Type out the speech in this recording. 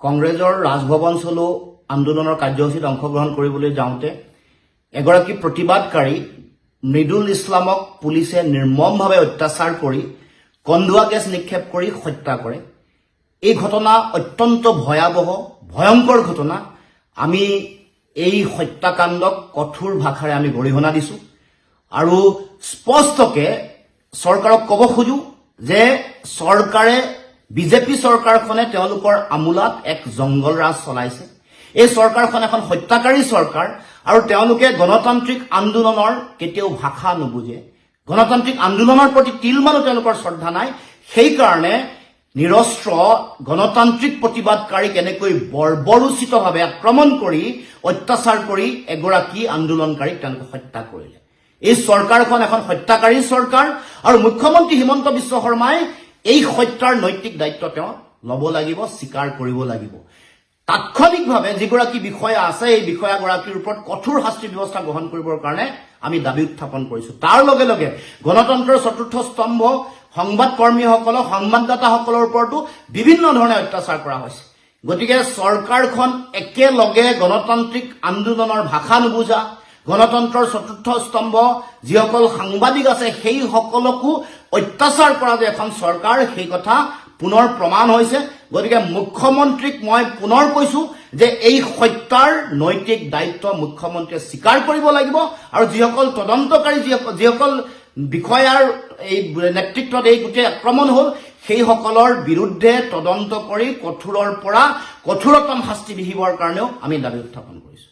কংগ্ৰেছৰ ৰাজভৱন চলো আন্দোলনৰ কাৰ্যসূচীত অংশগ্ৰহণ কৰিবলৈ যাওঁতে এগৰাকী প্ৰতিবাদকাৰী মৃদুল ইছলামক পুলিচে নিৰ্মমভাৱে অত্যাচাৰ কৰি কন্দুৱা গেছ নিক্ষেপ কৰি হত্যা কৰে। এই ঘটনা অত্যন্ত ভয়াবহ ভয়ংকৰ ঘটনা। আমি এই হত্যাকাণ্ডক কঠোৰ ভাষাৰে আমি গৰিহণা দিছোঁ আৰু স্পষ্টকে চৰকাৰক ক'ব খোজো যে চৰকাৰে বিজেপি চৰকাৰখনে তেওঁলোকৰ আমোলাত এক জংগল ৰাজ চলাইছে। এই চৰকাৰখন এখন হত্যাকাৰী চৰকাৰ আৰু তেওঁলোকে গণতান্ত্ৰিক আন্দোলনৰ কেতিয়াও ভাষা নুবুজে। গণতান্ত্ৰিক আন্দোলনৰ প্ৰতি তিলমানো তেওঁলোকৰ শ্ৰদ্ধা নাই। সেইকাৰণে নিৰস্ত্ৰ গণতান্ত্ৰিক প্ৰতিবাদকাৰীক এনেকৈ বৰ্বৰোচিতভাৱে আক্ৰমণ কৰি অত্যাচাৰ কৰি এগৰাকী আন্দোলনকাৰীক তেওঁলোকে হত্যা কৰিলে। এই চৰকাৰখন এখন হত্যাকাৰী চৰকাৰ আৰু মুখ্যমন্ত্ৰী হিমন্ত বিশ্ব শৰ্মাই এই হত্যাৰ নৈতিক দায়িত্ব তেওঁ ল'ব লাগিব, স্বীকাৰ কৰিব লাগিব। তাৎক্ষণিকভাৱে যিগৰাকী বিষয়া আছে এই বিষয়াগৰাকীৰ ওপৰত কঠোৰ শাস্তি ব্যৱস্থা গ্ৰহণ কৰিবৰ কাৰণে আমি দাবী উত্থাপন কৰিছোঁ। তাৰ লগে লগে গণতন্ত্ৰৰ চতুৰ্থ স্তম্ভ সংবাদকৰ্মীসকলক সংবাদদাতাসকলৰ ওপৰতো বিভিন্ন ধৰণে অত্যাচাৰ কৰা হৈছে। গতিকে চৰকাৰখন একেলগে গণতান্ত্ৰিক আন্দোলনৰ ভাষা নুবুজা, গণতন্ত্ৰৰ চতুৰ্থ স্তম্ভ যিসকল সাংবাদিক আছে সেই সকলকো অত্যাচাৰ কৰা যে এখন চৰকাৰ সেই কথা পুনৰ প্ৰমাণ হৈছে। গতিকে মুখ্যমন্ত্ৰীক মই পুনৰ কৈছো যে এই হত্যাৰ নৈতিক দায়িত্ব মুখ্যমন্ত্ৰীয়ে স্বীকাৰ কৰিব লাগিব আৰু যিসকল তদন্তকাৰী যিসকল বিষয়াৰ এই নেতৃত্বত এই গোটেই আক্ৰমণ হ'ল সেইসকলৰ বিৰুদ্ধে তদন্ত কৰি কঠোৰৰ পৰা কঠোৰতম শাস্তি বিহিবৰ কাৰণেও আমি দাবী উত্থাপন কৰিছো।